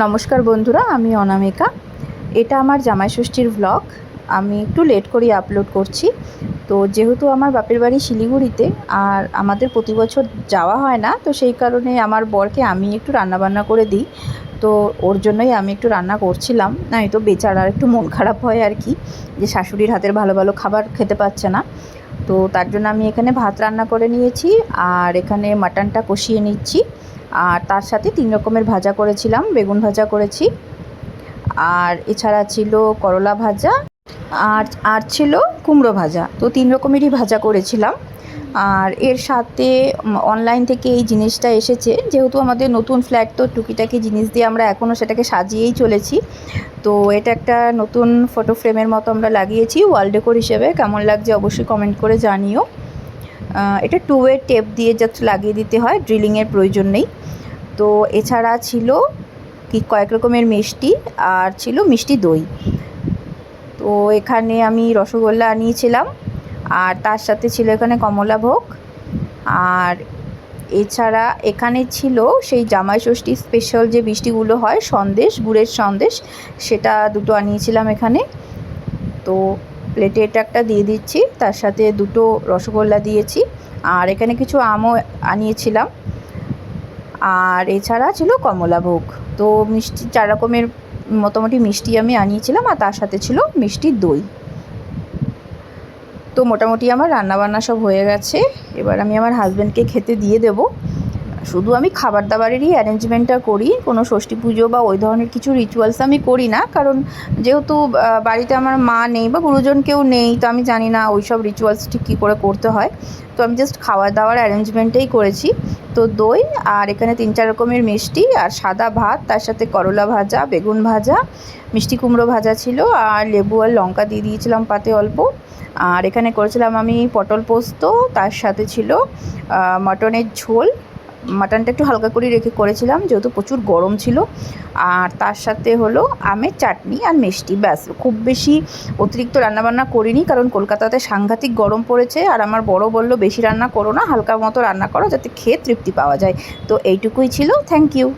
নমস্কার বন্ধুরা, আমি অনামিকা। এটা আমার জামাই ষষ্ঠীর ভ্লগ। আমি একটু লেট করে আপলোড করছি। তো যেহেতু আমার বাপের বাড়ি শিলিগুড়িতে আর আমাদের প্রতি বছর যাওয়া হয় না, তো সেই কারণে আমার বরকে আমি একটু রান্নাবান্না করে দিই। তো ওর জন্যই আমি একটু রান্না করছিলাম। না, তো বেচারার একটু মন খারাপ হয় আর কি, যে শাশুড়ির হাতের ভালো ভালো খাবার খেতে পাচ্ছে না। তো তার জন্য আমি এখানে ভাত রান্না করে নিয়েছি আর এখানে মাটনটা কষিয়ে নিচ্ছি। আর তার সাথে 3 রকমের ভাজা করেছিলাম, বেগুন ভাজা করেছি, আর এছাড়া ছিল করলা ভাজা, আর আর ছিল কুমড়ো ভাজা। তো 3 রকমেরই ভাজা করেছিলাম। আর এর সাথে অনলাইন থেকে এই জিনিসটা এসেছে, যেহেতু আমাদের নতুন ফ্ল্যাট, তো টুকিটাকি জিনিস দিয়ে আমরা এখনও সেটাকে সাজিয়েই চলেছি। তো এটা একটা নতুন ফটো ফ্রেমের মতো আমরা লাগিয়েছি ওয়াল ডেকোর হিসেবে। কেমন লাগছে অবশ্যই কমেন্ট করে জানিও। এটা 2 ওয়ে টেপ দিয়ে জাস্ট লাগিয়ে দিতে হয়, ড্রিলিংয়ের প্রয়োজন নেই। তো এছাড়া ছিল কয়েক রকমের মিষ্টি, আর ছিল মিষ্টি দই। তো এখানে আমি রসগোল্লা আনিয়েছিলাম, আর তার সাথে ছিল এখানে কমলাভোগ। আর এছাড়া এখানে ছিল সেই জামাই ষষ্ঠী স্পেশাল যে মিষ্টিগুলো হয়, সন্দেশ, গুড়ের সন্দেশ, সেটা 2টো আনিয়েছিলাম এখানে। তো প্লেটে এটা একটা দিয়ে দিচ্ছি, তার সাথে 2টো রসগোল্লা দিয়েছি, আর এখানে কিছু আমও আনিয়েছিলাম। আর এছাড়া ছিল কমলাভোগ। তো মিষ্টি 4 রকমের মোটামুটি মিষ্টি আমি আনিয়েছিলাম, আর তার সাথে ছিল মিষ্টি দই। তো মোটামুটি আমার রান্নাবান্না সব হয়ে গেছে। এবার আমি আমার হাজব্যান্ডকে খেতে দিয়ে দেবো। শুধু আমি খাবার দাবারেরই অ্যারেঞ্জমেন্টটা করি, কোনো ষষ্ঠী পুজো বা ওই ধরনের কিছু রিচুয়ালস আমি করি না, কারণ যেহেতু বাড়িতে আমার মা নেই বা গুরুজন কেউ নেই, তো আমি জানি না ওই সব রিচুয়ালস ঠিক কী করে করতে হয়। তো আমি জাস্ট খাওয়া দাওয়ার অ্যারেঞ্জমেন্টেই করেছি। তো দই, আর এখানে 3-4 রকমের মিষ্টি, আর সাদা ভাত, তার সাথে করলা ভাজা, বেগুন ভাজা, মিষ্টি কুমড়ো ভাজা ছিল, আর লেবু আর লঙ্কা দিয়ে দিয়েছিলাম পাতে অল্প। আর এখানে করেছিলাম আমি পটল পোস্ত, তার সাথে ছিল মটনের ঝোল। মাটনটা একটু হালকা করে রেখে করেছিলাম, যেহেতু প্রচুর গরম ছিল। আর তার সাথে হলো আমের চাটনি আর মিষ্টি, ব্যাস। খুব বেশি অতিরিক্ত রান্নাবান্না করিনি, কারণ কলকাতাতে সাংঘাতিক গরম পড়েছে, আর আমার বড় বলল বেশি রান্না করো না, হালকা মতো রান্না করো, যাতে খেয়ে তৃপ্তি পাওয়া যায়। তো এইটুকুই ছিল। Thank you.